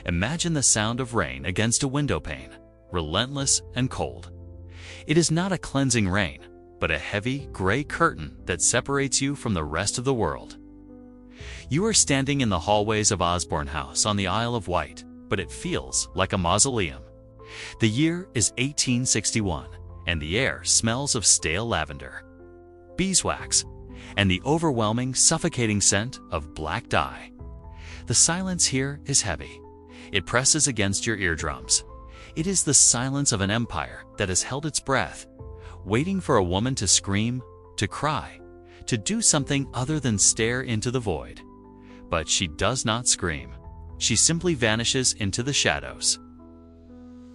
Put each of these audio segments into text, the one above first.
Imagine the sound of rain against a window pane, relentless and cold. It is not a cleansing rain, but a heavy, gray curtain that separates you from the rest of the world. You are standing in the hallways of Osborne House on the Isle of Wight, but it feels like a mausoleum. The year is 1861, and the air smells of stale lavender, beeswax, and the overwhelming, suffocating scent of black dye. The silence here is heavy. It presses against your eardrums. It is the silence of an empire that has held its breath, waiting for a woman to scream, to cry, to do something other than stare into the void. But she does not scream. She simply vanishes into the shadows.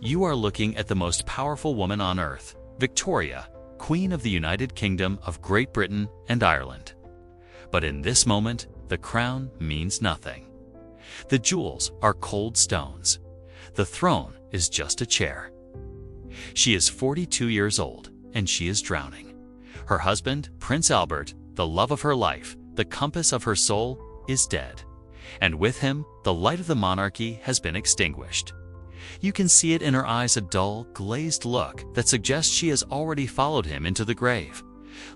You are looking at the most powerful woman on earth, Victoria, Queen of the United Kingdom of Great Britain and Ireland. But in this moment, the crown means nothing. The jewels are cold stones. The throne is just a chair. She is 42 years old, and she is drowning. Her husband, Prince Albert, the love of her life, the compass of her soul, is dead. And with him, the light of the monarchy has been extinguished. You can see it in her eyes, a dull, glazed look that suggests she has already followed him into the grave,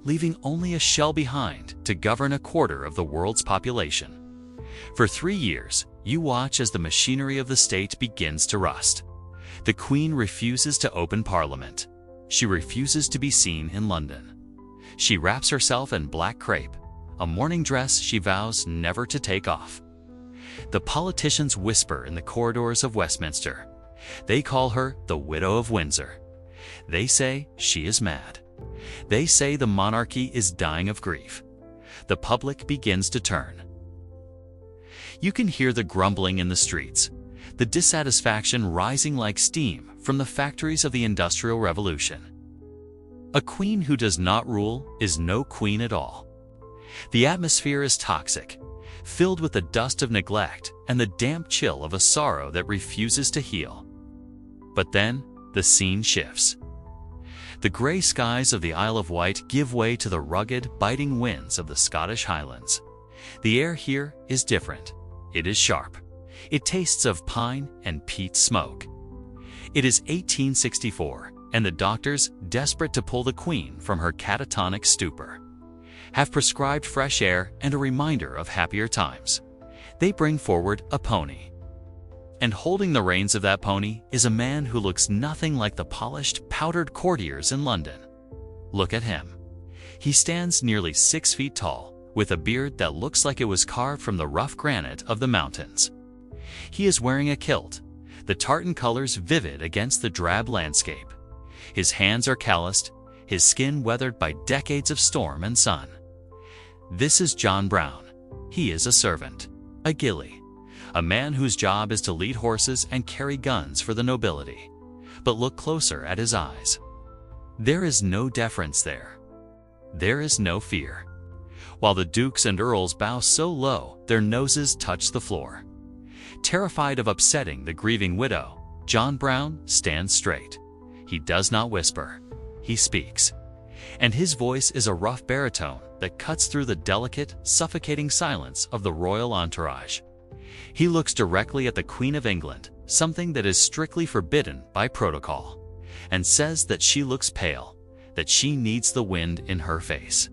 leaving only a shell behind to govern a quarter of the world's population. For 3 years, you watch as the machinery of the state begins to rust. The Queen refuses to open Parliament. She refuses to be seen in London. She wraps herself in black crepe, a mourning dress she vows never to take off. The politicians whisper in the corridors of Westminster. They call her the Widow of Windsor. They say she is mad. They say the monarchy is dying of grief. The public begins to turn. You can hear the grumbling in the streets, the dissatisfaction rising like steam from the factories of the Industrial Revolution. A queen who does not rule is no queen at all. The atmosphere is toxic, filled with the dust of neglect and the damp chill of a sorrow that refuses to heal. But then, the scene shifts. The gray skies of the Isle of Wight give way to the rugged, biting winds of the Scottish Highlands. The air here is different. It is sharp. It tastes of pine and peat smoke. It is 1864, and the doctors, desperate to pull the Queen from her catatonic stupor, have prescribed fresh air and a reminder of happier times. They bring forward a pony. And holding the reins of that pony is a man who looks nothing like the polished, powdered courtiers in London. Look at him. He stands nearly 6 feet tall, with a beard that looks like it was carved from the rough granite of the mountains. He is wearing a kilt, the tartan colors vivid against the drab landscape. His hands are calloused, his skin weathered by decades of storm and sun. This is John Brown. He is a servant, a gillie, a man whose job is to lead horses and carry guns for the nobility. But look closer at his eyes. There is no deference there. There is no fear. While the dukes and earls bow so low, their noses touch the floor. Terrified of upsetting the grieving widow, John Brown stands straight. He does not whisper. He speaks. And his voice is a rough baritone that cuts through the delicate, suffocating silence of the royal entourage. He looks directly at the Queen of England, something that is strictly forbidden by protocol, and says that she looks pale, that she needs the wind in her face.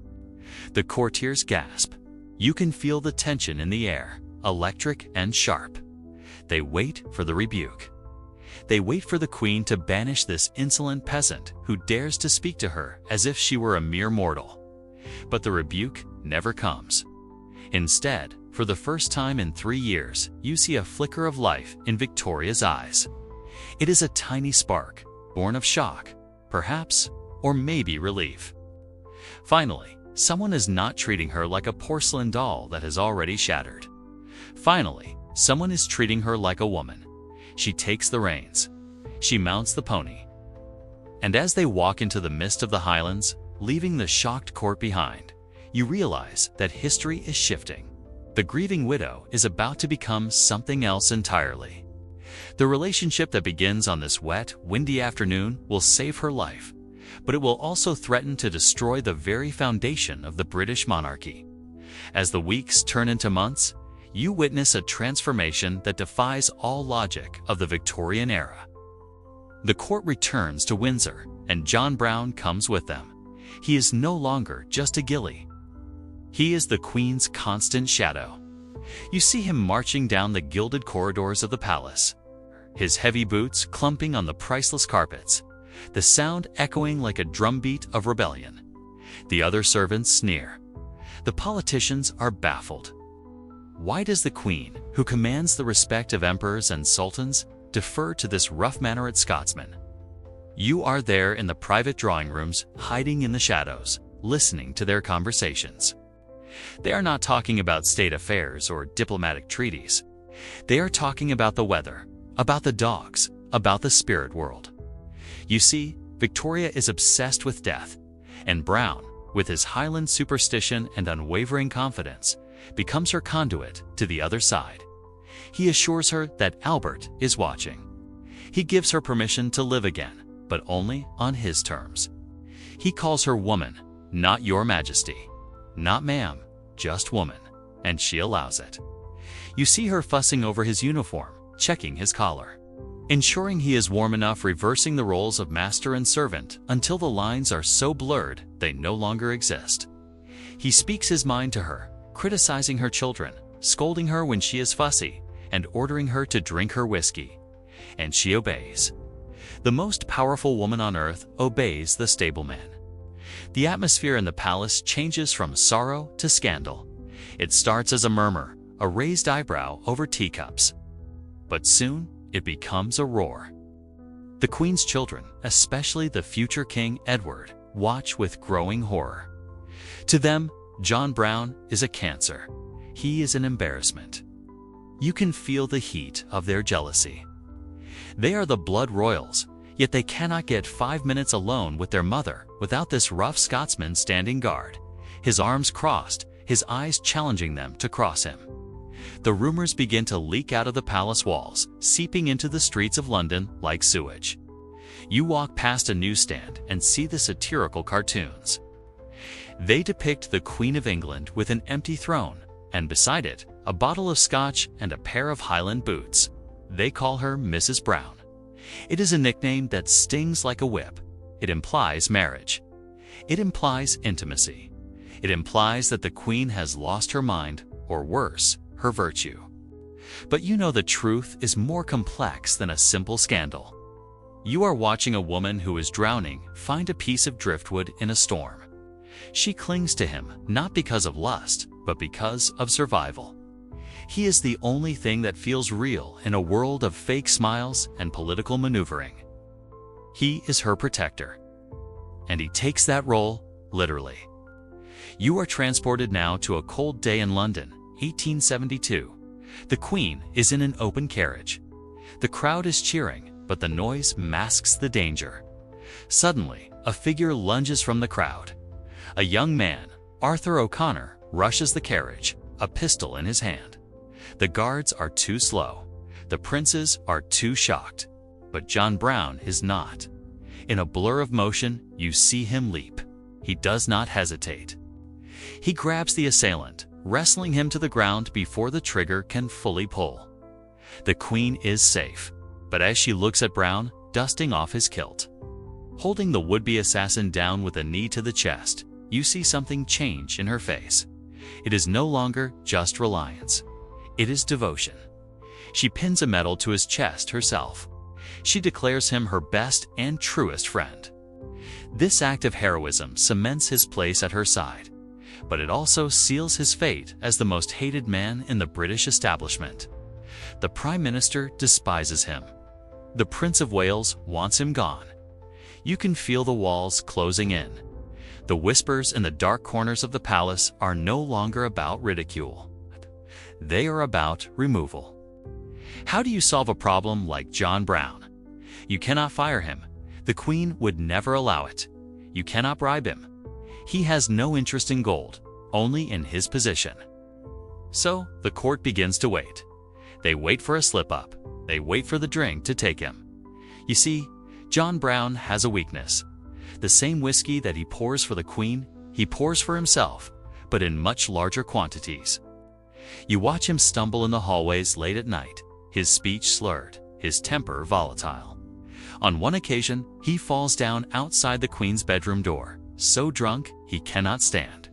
The courtiers gasp. You can feel the tension in the air, electric and sharp. They wait for the rebuke. They wait for the Queen to banish this insolent peasant who dares to speak to her as if she were a mere mortal. But the rebuke never comes. Instead, for the first time in 3 years, you see a flicker of life in Victoria's eyes. It is a tiny spark, born of shock, perhaps, or maybe relief. Finally, someone is not treating her like a porcelain doll that has already shattered. Finally, someone is treating her like a woman. She takes the reins. She mounts the pony. And as they walk into the mist of the Highlands, leaving the shocked court behind, you realize that history is shifting. The grieving widow is about to become something else entirely. The relationship that begins on this wet, windy afternoon will save her life, but it will also threaten to destroy the very foundation of the British monarchy. As the weeks turn into months, you witness a transformation that defies all logic of the Victorian era. The court returns to Windsor, and John Brown comes with them. He is no longer just a gilly. He is the Queen's constant shadow. You see him marching down the gilded corridors of the palace, his heavy boots clumping on the priceless carpets, the sound echoing like a drumbeat of rebellion. The other servants sneer. The politicians are baffled. Why does the Queen, who commands the respect of emperors and sultans, defer to this rough-mannered Scotsman? You are there in the private drawing rooms, hiding in the shadows, listening to their conversations. They are not talking about state affairs or diplomatic treaties. They are talking about the weather, about the dogs, about the spirit world. You see, Victoria is obsessed with death, and Brown, with his Highland superstition and unwavering confidence, becomes her conduit to the other side. He assures her that Albert is watching. He gives her permission to live again, but only on his terms. He calls her woman, not your majesty, not ma'am, just woman, and she allows it. You see her fussing over his uniform, checking his collar, ensuring he is warm enough, reversing the roles of master and servant until the lines are so blurred they no longer exist. He speaks his mind to her, criticizing her children, scolding her when she is fussy, and ordering her to drink her whiskey. And she obeys. The most powerful woman on earth obeys the stableman. The atmosphere in the palace changes from sorrow to scandal. It starts as a murmur, a raised eyebrow over teacups. But soon, it becomes a roar. The Queen's children, especially the future King Edward, watch with growing horror. To them, John Brown is a cancer. He is an embarrassment. You can feel the heat of their jealousy. They are the blood royals, yet they cannot get 5 minutes alone with their mother without this rough Scotsman standing guard, his arms crossed, his eyes challenging them to cross him. The rumors begin to leak out of the palace walls, seeping into the streets of London like sewage. You walk past a newsstand and see the satirical cartoons. They depict the Queen of England with an empty throne, and beside it, a bottle of scotch and a pair of Highland boots. They call her Mrs. Brown. It is a nickname that stings like a whip. It implies marriage. It implies intimacy. It implies that the Queen has lost her mind, or worse, her virtue. But you know the truth is more complex than a simple scandal. You are watching a woman who is drowning find a piece of driftwood in a storm. She clings to him not because of lust, but because of survival. He is the only thing that feels real in a world of fake smiles and political maneuvering. He is her protector. And he takes that role literally. You are transported now to a cold day in London, 1872. The Queen is in an open carriage. The crowd is cheering, but the noise masks the danger. Suddenly, a figure lunges from the crowd. A young man, Arthur O'Connor, rushes the carriage, a pistol in his hand. The guards are too slow. The princes are too shocked. But John Brown is not. In a blur of motion, you see him leap. He does not hesitate. He grabs the assailant, wrestling him to the ground before the trigger can fully pull. The Queen is safe, but as she looks at Brown, dusting off his kilt, holding the would-be assassin down with a knee to the chest, you see something change in her face. It is no longer just reliance. It is devotion. She pins a medal to his chest herself. She declares him her best and truest friend. This act of heroism cements his place at her side, but it also seals his fate as the most hated man in the British establishment. The Prime Minister despises him. The Prince of Wales wants him gone. You can feel the walls closing in. The whispers in the dark corners of the palace are no longer about ridicule. They are about removal. How do you solve a problem like John Brown? You cannot fire him. The Queen would never allow it. You cannot bribe him. He has no interest in gold, only in his position. So the court begins to wait. They wait for a slip-up. They wait for the drink to take him. You see, John Brown has a weakness. The same whiskey that he pours for the Queen, he pours for himself, but in much larger quantities. You watch him stumble in the hallways late at night, his speech slurred, his temper volatile. On one occasion, he falls down outside the Queen's bedroom door, so drunk he cannot stand.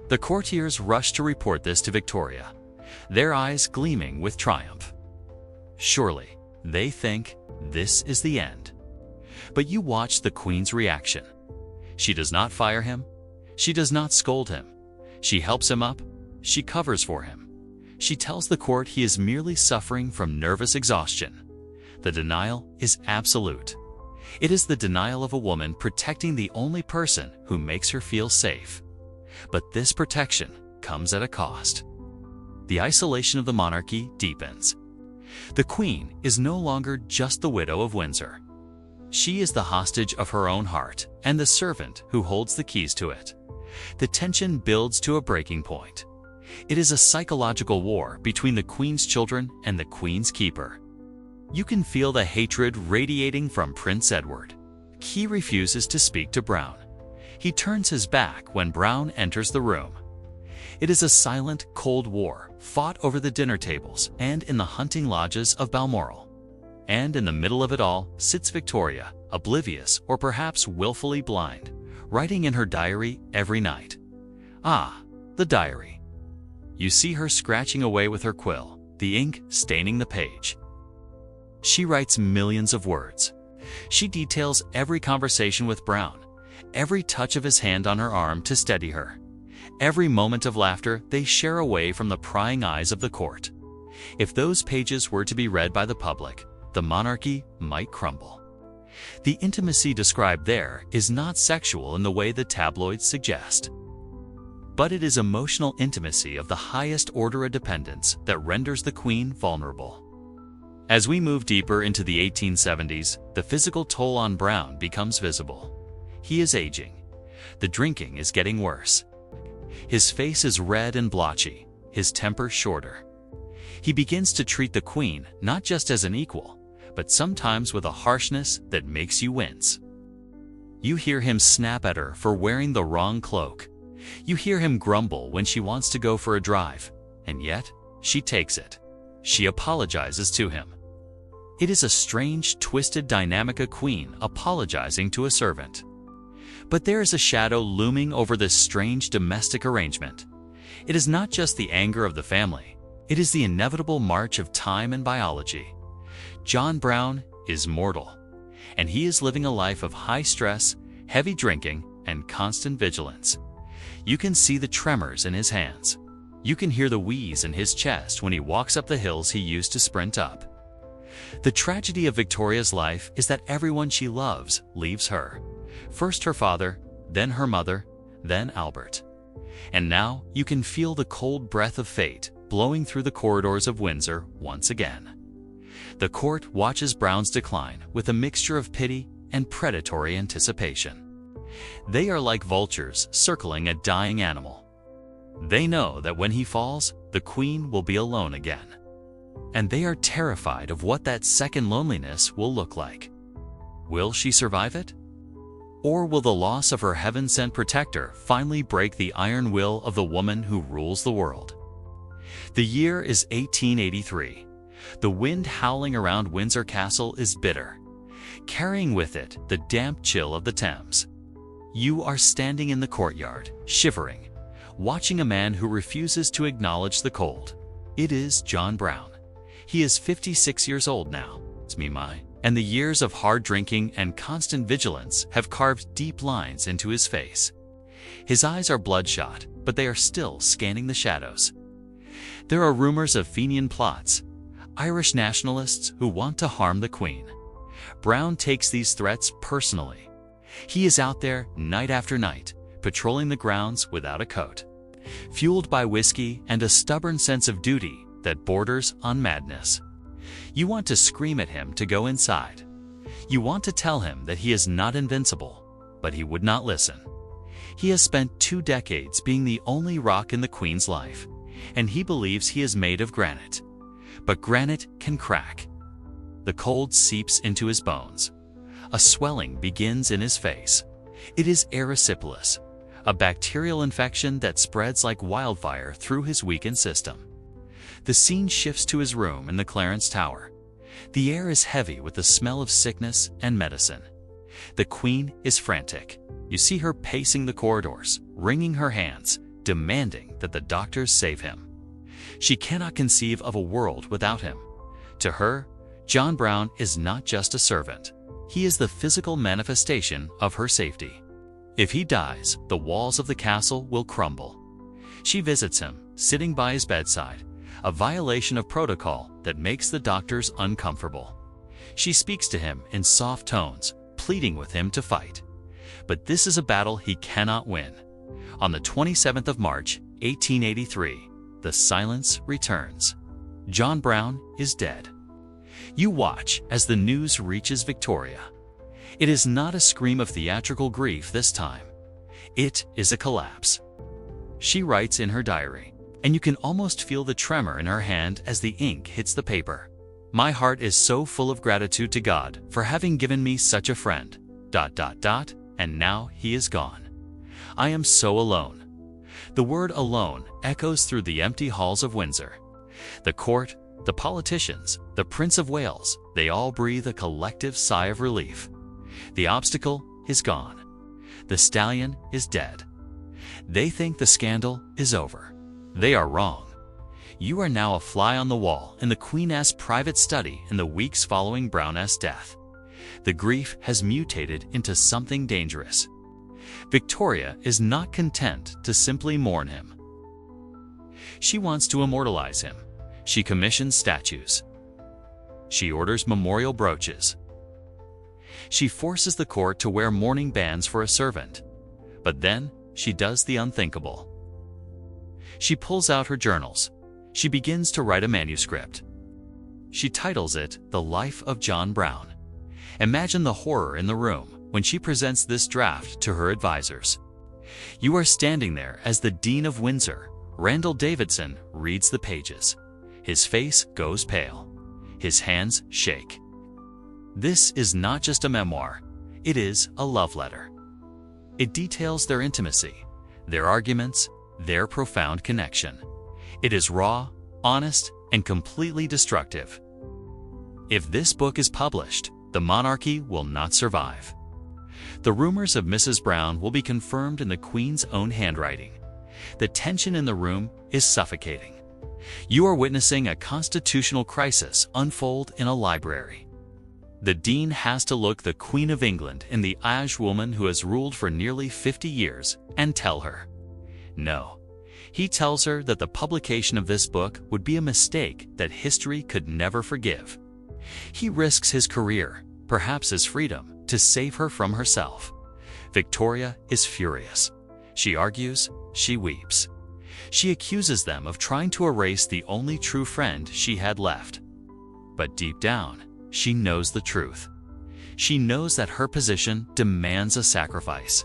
The courtiers rush to report this to Victoria, their eyes gleaming with triumph. Surely, they think this is the end. But you watch the Queen's reaction. She does not fire him. She does not scold him. She helps him up. She covers for him. She tells the court he is merely suffering from nervous exhaustion. The denial is absolute. It is the denial of a woman protecting the only person who makes her feel safe. But this protection comes at a cost. The isolation of the monarchy deepens. The Queen is no longer just the widow of Windsor. She is the hostage of her own heart and the servant who holds the keys to it. The tension builds to a breaking point. It is a psychological war between the Queen's children and the Queen's keeper. You can feel the hatred radiating from Prince Edward. He refuses to speak to Brown. He turns his back when Brown enters the room. It is a silent, cold war fought over the dinner tables and in the hunting lodges of Balmoral. And in the middle of it all sits Victoria, oblivious or perhaps willfully blind, writing in her diary every night. Ah, the diary. You see her scratching away with her quill, the ink staining the page. She writes millions of words. She details every conversation with Brown, every touch of his hand on her arm to steady her, every moment of laughter they share away from the prying eyes of the court. If those pages were to be read by the public, the monarchy might crumble. The intimacy described there is not sexual in the way the tabloids suggest, but it is emotional intimacy of the highest order of dependence that renders the Queen vulnerable. As we move deeper into the 1870s, the physical toll on Brown becomes visible. He is aging. The drinking is getting worse. His face is red and blotchy, his temper shorter. He begins to treat the Queen not just as an equal, but sometimes with a harshness that makes you wince. You hear him snap at her for wearing the wrong cloak. You hear him grumble when she wants to go for a drive, and yet she takes it. She apologizes to him. It is a strange, twisted dynamic, a queen apologizing to a servant. But there is a shadow looming over this strange domestic arrangement. It is not just the anger of the family. It is the inevitable march of time and biology. John Brown is mortal, and he is living a life of high stress, heavy drinking, and constant vigilance. You can see the tremors in his hands. You can hear the wheeze in his chest when he walks up the hills he used to sprint up. The tragedy of Victoria's life is that everyone she loves leaves her. First her father, then her mother, then Albert. And now you can feel the cold breath of fate blowing through the corridors of Windsor once again. The court watches Brown's decline with a mixture of pity and predatory anticipation. They are like vultures circling a dying animal. They know that when he falls, the Queen will be alone again. And they are terrified of what that second loneliness will look like. Will she survive it? Or will the loss of her heaven-sent protector finally break the iron will of the woman who rules the world? The year is 1883. The wind howling around Windsor Castle is bitter, carrying with it the damp chill of the Thames. You are standing in the courtyard, shivering, watching a man who refuses to acknowledge the cold. It is John Brown. He is 56 years old now, and the years of hard drinking and constant vigilance have carved deep lines into his face. His eyes are bloodshot, but they are still scanning the shadows. There are rumors of Fenian plots, Irish nationalists who want to harm the Queen. Brown takes these threats personally. He is out there night after night, patrolling the grounds without a coat, fueled by whiskey and a stubborn sense of duty that borders on madness. You want to scream at him to go inside. You want to tell him that he is not invincible, but he would not listen. He has spent 2 decades being the only rock in the Queen's life, and he believes he is made of granite. But granite can crack. The cold seeps into his bones. A swelling begins in his face. It is erysipelas, a bacterial infection that spreads like wildfire through his weakened system. The scene shifts to his room in the Clarence Tower. The air is heavy with the smell of sickness and medicine. The Queen is frantic. You see her pacing the corridors, wringing her hands, demanding that the doctors save him. She cannot conceive of a world without him. To her, John Brown is not just a servant. He is the physical manifestation of her safety. If he dies, the walls of the castle will crumble. She visits him, sitting by his bedside, a violation of protocol that makes the doctors uncomfortable. She speaks to him in soft tones, pleading with him to fight. But this is a battle he cannot win. On the 27th of March, 1883, the silence returns. John Brown is dead. You watch as the news reaches Victoria. It is not a scream of theatrical grief this time. It is a collapse. She writes in her diary, and you can almost feel the tremor in her hand as the ink hits the paper. My heart is so full of gratitude to God for having given me such a friend. ... And now he is gone. I am so alone. The word alone echoes through the empty halls of Windsor. The court, the politicians, the Prince of Wales, they all breathe a collective sigh of relief. The obstacle is gone. The stallion is dead. They think the scandal is over. They are wrong. You are now a fly on the wall in the Queen's private study in the weeks following Brown's death. The grief has mutated into something dangerous. Victoria is not content to simply mourn him. She wants to immortalize him. She commissions statues. She orders memorial brooches. She forces the court to wear mourning bands for a servant. But then she does the unthinkable. She pulls out her journals. She begins to write a manuscript. She titles it The Life of John Brown. Imagine the horror in the room when she presents this draft to her advisors. You are standing there as the Dean of Windsor, Randall Davidson, reads the pages. His face goes pale. His hands shake. This is not just a memoir. It is a love letter. It details their intimacy, their arguments, their profound connection. It is raw, honest, and completely destructive. If this book is published, the monarchy will not survive. The rumors of Mrs. Brown will be confirmed in the Queen's own handwriting. The tension in the room is suffocating. You are witnessing a constitutional crisis unfold in a library. The Dean has to look the Queen of England in the eyes, woman who has ruled for nearly 50 years, and tell her, no. He tells her that the publication of this book would be a mistake that history could never forgive. He risks his career, perhaps his freedom, to save her from herself. Victoria is furious. She argues, she weeps. She accuses them of trying to erase the only true friend she had left. But deep down, she knows the truth. She knows that her position demands a sacrifice.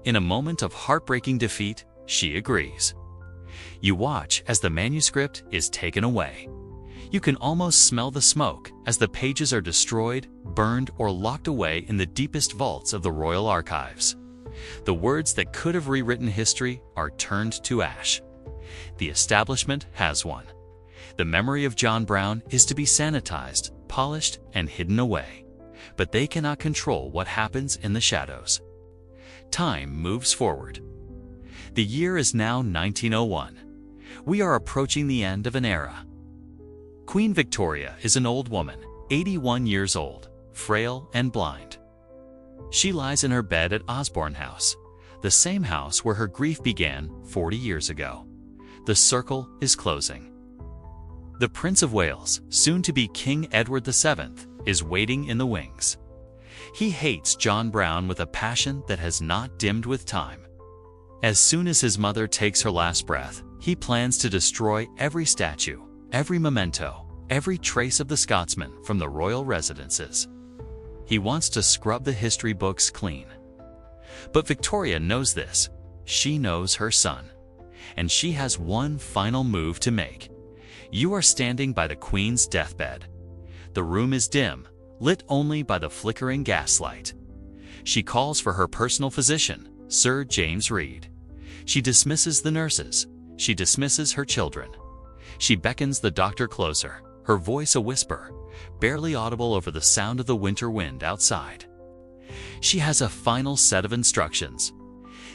In a moment of heartbreaking defeat, she agrees. You watch as the manuscript is taken away. You can almost smell the smoke as the pages are destroyed, burned, or locked away in the deepest vaults of the royal archives. The words that could have rewritten history are turned to ash. The establishment has won. The memory of John Brown is to be sanitized, polished, and hidden away. But they cannot control what happens in the shadows. Time moves forward. The year is now 1901. We are approaching the end of an era. Queen Victoria is an old woman, 81 years old, frail and blind. She lies in her bed at Osborne House, the same house where her grief began 40 years ago. The circle is closing. The Prince of Wales, soon to be King Edward VII, is waiting in the wings. He hates John Brown with a passion that has not dimmed with time. As soon as his mother takes her last breath, he plans to destroy every statue, every memento, every trace of the Scotsman from the royal residences. He wants to scrub the history books clean. But Victoria knows this. She knows her son. And she has one final move to make. You are standing by the Queen's deathbed. The room is dim, lit only by the flickering gaslight. She calls for her personal physician, Sir James Reed. She dismisses the nurses. She dismisses her children. She beckons the doctor closer, her voice a whisper, barely audible over the sound of the winter wind outside. She has a final set of instructions.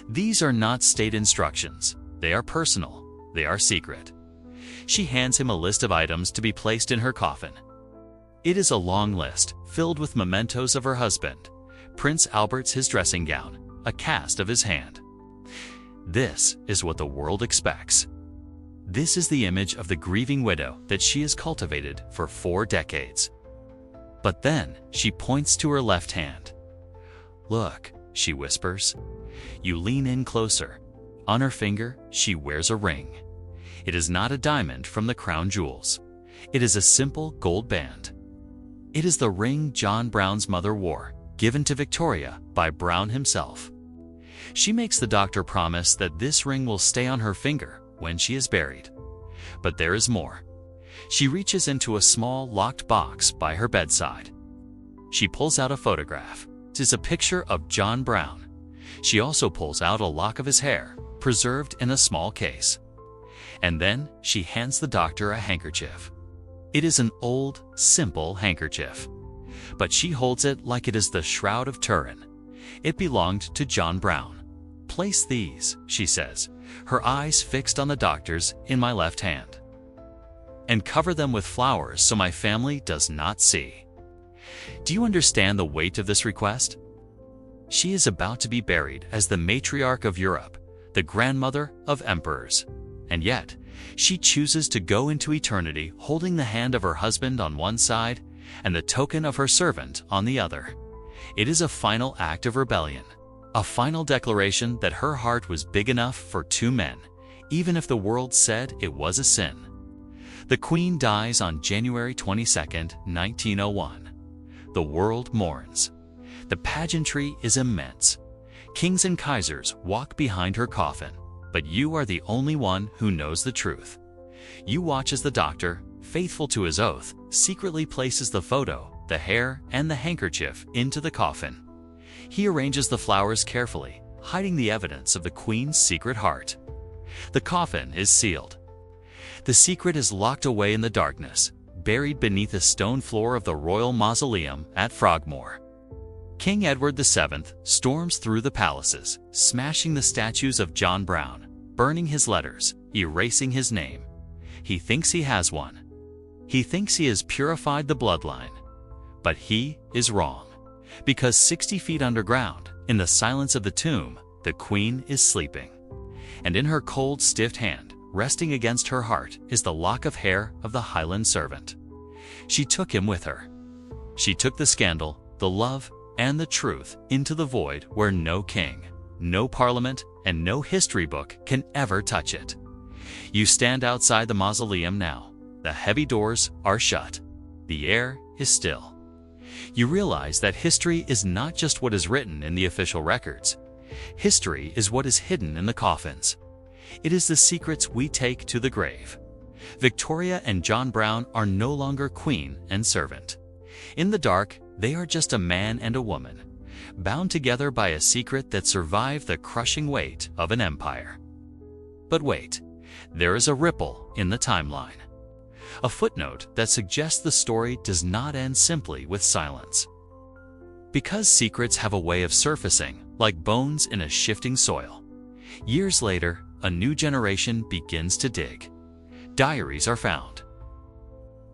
These are not state instructions. They are personal. They are secret. She hands him a list of items to be placed in her coffin. It is a long list, filled with mementos of her husband, Prince Albert's his dressing gown, a cast of his hand. This is what the world expects. This is the image of the grieving widow that she has cultivated for 4 decades. But then she points to her left hand. "Look," she whispers. You lean in closer. On her finger, she wears a ring. It is not a diamond from the crown jewels. It is a simple gold band. It is the ring John Brown's mother wore, given to Victoria by Brown himself. She makes the doctor promise that this ring will stay on her finger when she is buried. But there is more. She reaches into a small locked box by her bedside. She pulls out a photograph. It is a picture of John Brown. She also pulls out a lock of his hair, preserved in a small case. And then she hands the doctor a handkerchief. It is an old, simple handkerchief. But she holds it like it is the Shroud of Turin. It belonged to John Brown. "Place these," she says, her eyes fixed on the doctor's, "in my left hand. And cover them with flowers so my family does not see." Do you understand the weight of this request? She is about to be buried as the matriarch of Europe, the grandmother of emperors. And yet, she chooses to go into eternity holding the hand of her husband on one side and the token of her servant on the other. It is a final act of rebellion, a final declaration that her heart was big enough for 2 men, even if the world said it was a sin. The Queen dies on January 22, 1901. The world mourns. The pageantry is immense. Kings and Kaisers walk behind her coffin, but you are the only one who knows the truth. You watch as the doctor, faithful to his oath, secretly places the photo, the hair, and the handkerchief into the coffin. He arranges the flowers carefully, hiding the evidence of the Queen's secret heart. The coffin is sealed. The secret is locked away in the darkness, buried beneath the stone floor of the royal mausoleum at Frogmore. King Edward VII storms through the palaces, smashing the statues of John Brown, burning his letters, erasing his name. He thinks he has one. He thinks he has purified the bloodline. But he is wrong, because 60 feet underground, in the silence of the tomb, the Queen is sleeping. And in her cold, stiff hand, resting against her heart, is the lock of hair of the Highland servant. She took him with her. She took the scandal, the love, and the truth into the void where no king, no parliament, and no history book can ever touch it. You stand outside the mausoleum now. The heavy doors are shut. The air is still. You realize that history is not just what is written in the official records. History is what is hidden in the coffins. It is the secrets we take to the grave. Victoria and John Brown are no longer queen and servant. In the dark, they are just a man and a woman, bound together by a secret that survived the crushing weight of an empire. But wait, there is a ripple in the timeline. A footnote that suggests the story does not end simply with silence. Because secrets have a way of surfacing, like bones in a shifting soil. Years later, a new generation begins to dig. Diaries are found.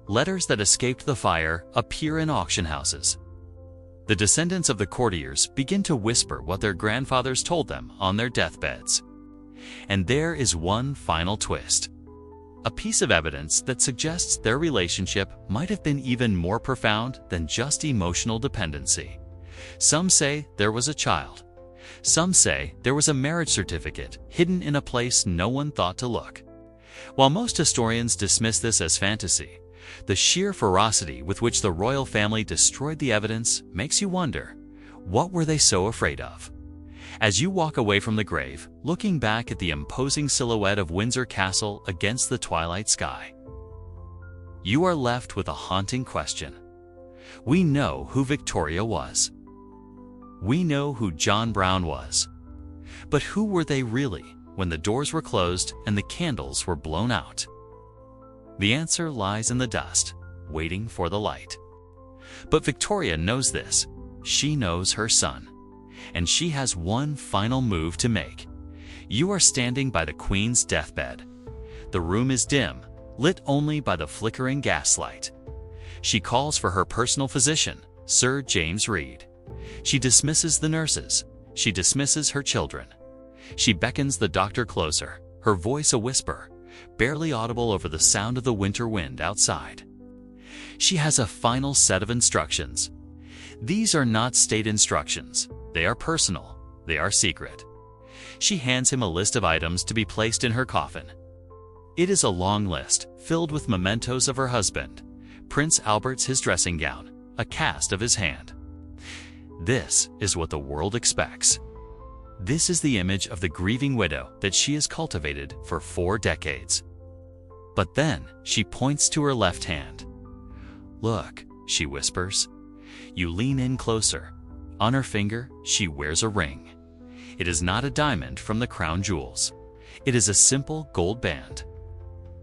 Letters that escaped the fire appear in auction houses. The descendants of the courtiers begin to whisper what their grandfathers told them on their deathbeds. And there is one final twist. A piece of evidence that suggests their relationship might have been even more profound than just emotional dependency. Some say there was a child. Some say there was a marriage certificate hidden in a place no one thought to look. While most historians dismiss this as fantasy, the sheer ferocity with which the royal family destroyed the evidence makes you wonder, what were they so afraid of? As you walk away from the grave, looking back at the imposing silhouette of Windsor Castle against the twilight sky, you are left with a haunting question. We know who Victoria was. We know who John Brown was. But who were they really when the doors were closed and the candles were blown out? The answer lies in the dust, waiting for the light. But Victoria knows this. She knows her son. And she has one final move to make. You are standing by the Queen's deathbed. The room is dim, lit only by the flickering gaslight. She calls for her personal physician, Sir James Reed. She dismisses the nurses. She dismisses her children. She beckons the doctor closer, her voice a whisper, barely audible over the sound of the winter wind outside. She has a final set of instructions. These are not state instructions. They are personal. They are secret. She hands him a list of items to be placed in her coffin. It is a long list, filled with mementos of her husband, Prince Albert's his dressing gown, a cast of his hand. This is what the world expects. This is the image of the grieving widow that she has cultivated for 4 decades. But then she points to her left hand. "Look," she whispers. You lean in closer. On her finger, she wears a ring. It is not a diamond from the crown jewels. It is a simple gold band.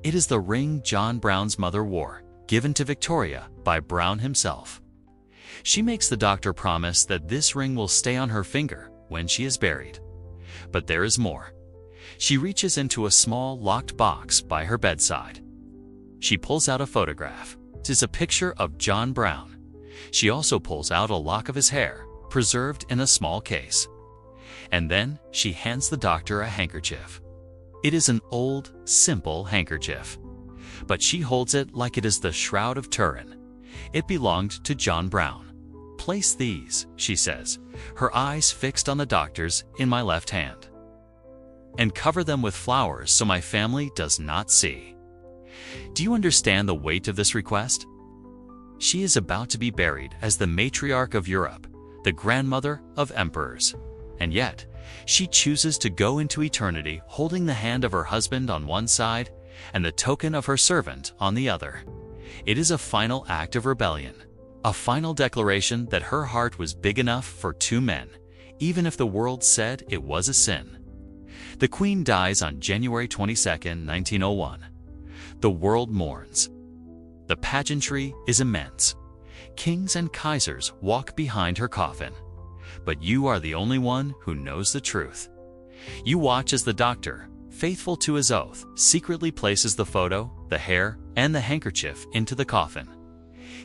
It is the ring John Brown's mother wore, given to Victoria by Brown himself. She makes the doctor promise that this ring will stay on her finger when she is buried. But there is more. She reaches into a small locked box by her bedside. She pulls out a photograph. It is a picture of John Brown. She also pulls out a lock of his hair, preserved in a small case. And then she hands the doctor a handkerchief. It is an old, simple handkerchief. But she holds it like it is the Shroud of Turin. It belonged to John Brown. "Place these," she says, her eyes fixed on the doctor's, "in my left hand. And cover them with flowers so my family does not see." Do you understand the weight of this request? She is about to be buried as the matriarch of Europe, the grandmother of emperors. And yet, she chooses to go into eternity holding the hand of her husband on one side and the token of her servant on the other. It is a final act of rebellion, a final declaration that her heart was big enough for 2 men, even if the world said it was a sin. The Queen dies on January 22, 1901. The world mourns. The pageantry is immense. Kings and Kaisers walk behind her coffin. But you are the only one who knows the truth. You watch as the doctor, faithful to his oath, secretly places the photo, the hair, and the handkerchief into the coffin.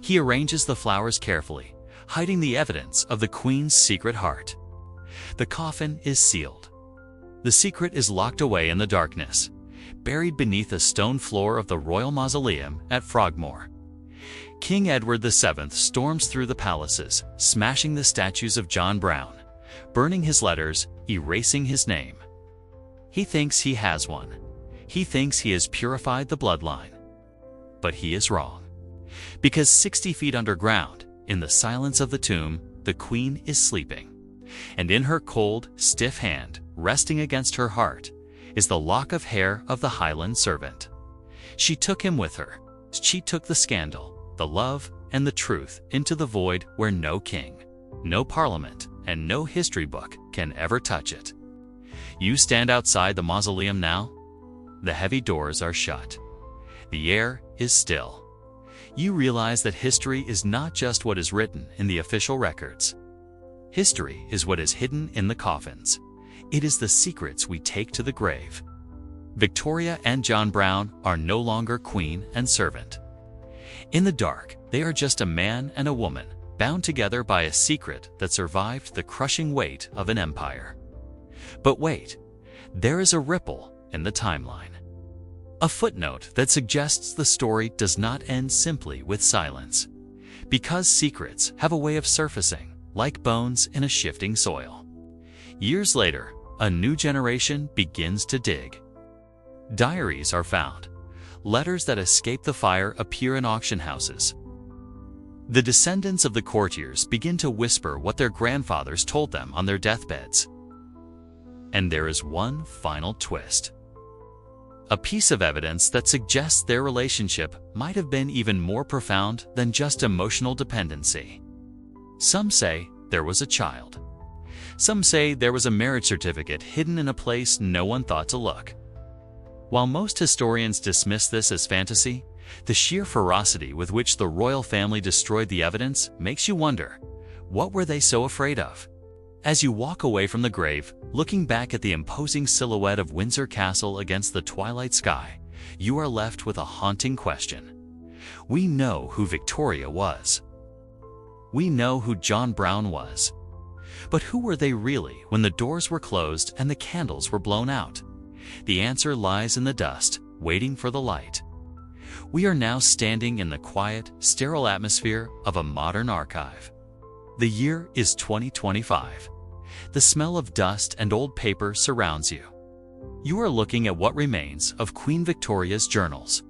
He arranges the flowers carefully, hiding the evidence of the Queen's secret heart. The coffin is sealed. The secret is locked away in the darkness, buried beneath the stone floor of the royal mausoleum at Frogmore. King Edward VII storms through the palaces, smashing the statues of John Brown, burning his letters, erasing his name. He thinks he has one. He thinks he has purified the bloodline. But he is wrong. Because 60 feet underground, in the silence of the tomb, the Queen is sleeping. And in her cold, stiff hand, resting against her heart, is the lock of hair of the Highland servant. She took him with her. She took the scandal, the love, and the truth into the void where no king, no parliament, and no history book can ever touch it. You stand outside the mausoleum now. The heavy doors are shut. The air is still. You realize that history is not just what is written in the official records. History is what is hidden in the coffins. It is the secrets we take to the grave. Victoria and John Brown are no longer queen and servant. In the dark, they are just a man and a woman, bound together by a secret that survived the crushing weight of an empire. But wait, there is a ripple in the timeline. A footnote that suggests the story does not end simply with silence. Because secrets have a way of surfacing, like bones in a shifting soil. Years later, a new generation begins to dig. Diaries are found. Letters that escape the fire appear in auction houses. The descendants of the courtiers begin to whisper what their grandfathers told them on their deathbeds. And there is one final twist. A piece of evidence that suggests their relationship might have been even more profound than just emotional dependency. Some say there was a child. Some say there was a marriage certificate hidden in a place no one thought to look. While most historians dismiss this as fantasy, The sheer ferocity with which the royal family destroyed the evidence makes you wonder, what were they so afraid of? As you walk away from the grave, looking back at the imposing silhouette of Windsor Castle against the twilight sky, you are left with a haunting question. We know who Victoria was. We know who John Brown was. But who were they really when the doors were closed and the candles were blown out? The answer lies in the dust, waiting for the light. We are now standing in the quiet, sterile atmosphere of a modern archive. The year is 2025. The smell of dust and old paper surrounds you. You are looking at what remains of Queen Victoria's journals.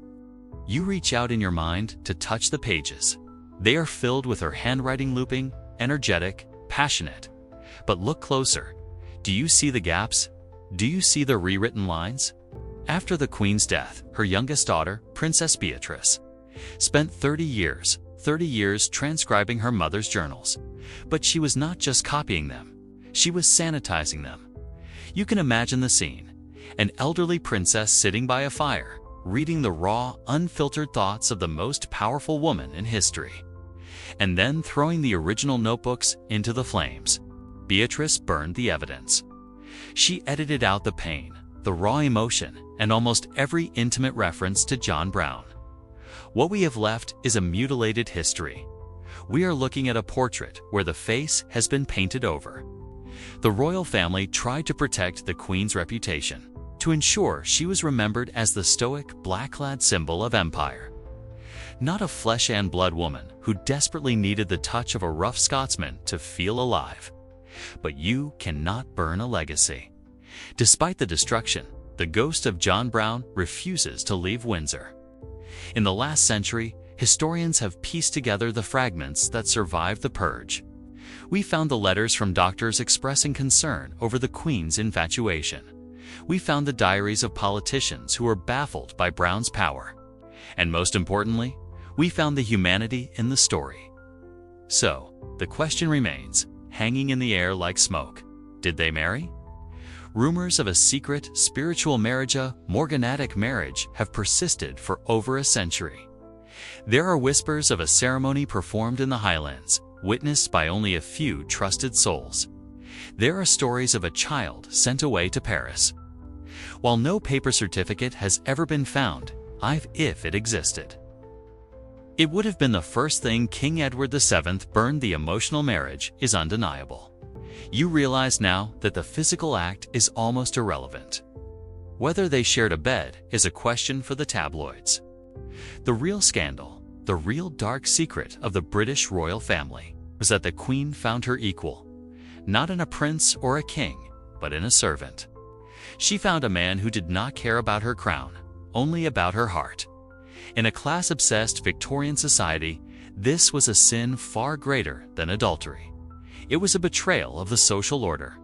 You reach out in your mind to touch the pages. They are filled with her handwriting, looping, energetic, passionate. But look closer. Do you see the gaps? Do you see the rewritten lines? After the Queen's death, her youngest daughter, Princess Beatrice, spent 30 years transcribing her mother's journals. But she was not just copying them, she was sanitizing them. You can imagine the scene: an elderly princess sitting by a fire, reading the raw, unfiltered thoughts of the most powerful woman in history, and then throwing the original notebooks into the flames. Beatrice burned the evidence. She edited out the pain, the raw emotion, and almost every intimate reference to John Brown. What we have left is a mutilated history. We are looking at a portrait where the face has been painted over. The royal family tried to protect the Queen's reputation, to ensure she was remembered as the stoic, black-clad symbol of empire. Not a flesh and blood woman who desperately needed the touch of a rough Scotsman to feel alive. But you cannot burn a legacy. Despite the destruction, the ghost of John Brown refuses to leave Windsor. In the last century, historians have pieced together the fragments that survived the purge. We found the letters from doctors expressing concern over the Queen's infatuation. We found the diaries of politicians who were baffled by Brown's power. And most importantly, we found the humanity in the story. So, the question remains, hanging in the air like smoke: did they marry? Rumors of a secret, spiritual marriage, a morganatic marriage, have persisted for over a century. There are whispers of a ceremony performed in the Highlands, witnessed by only a few trusted souls. There are stories of a child sent away to Paris. While no paper certificate has ever been found, if it existed, it would have been the first thing King Edward VII burned. The emotional marriage is undeniable. You realize now that the physical act is almost irrelevant. Whether they shared a bed is a question for the tabloids. The real scandal, the real dark secret of the British royal family, was that the Queen found her equal, not in a prince or a king, but in a servant. She found a man who did not care about her crown, only about her heart. In a class-obsessed Victorian society, this was a sin far greater than adultery. It was a betrayal of the social order.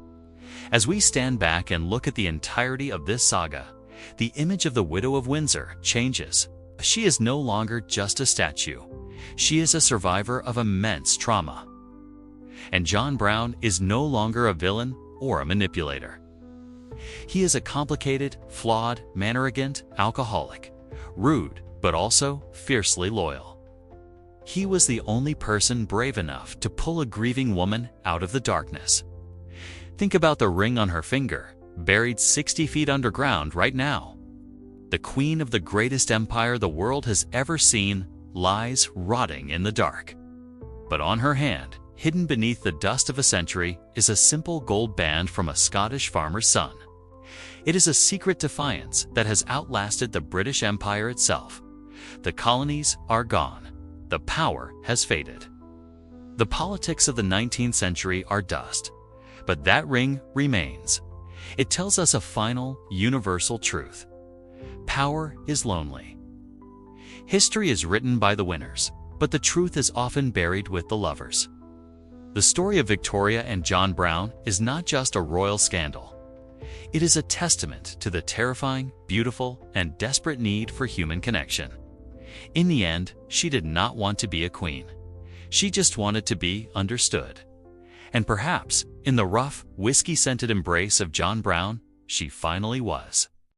As we stand back and look at the entirety of this saga, the image of the Widow of Windsor changes. She is no longer just a statue. She is a survivor of immense trauma. And John Brown is no longer a villain or a manipulator. He is a complicated, flawed, mannerigant alcoholic, rude, but also fiercely loyal. He was the only person brave enough to pull a grieving woman out of the darkness. Think about the ring on her finger, buried 60 feet underground right now. The queen of the greatest empire the world has ever seen lies rotting in the dark. But on her hand, hidden beneath the dust of a century, is a simple gold band from a Scottish farmer's son. It is a secret defiance that has outlasted the British Empire itself. The colonies are gone. The power has faded. The politics of the 19th century are dust, but that ring remains. It tells us a final, universal truth. Power is lonely. History is written by the winners, but the truth is often buried with the lovers. The story of Victoria and John Brown is not just a royal scandal. It is a testament to the terrifying, beautiful, and desperate need for human connection. In the end, she did not want to be a queen. She just wanted to be understood. And perhaps, in the rough, whiskey-scented embrace of John Brown, she finally was.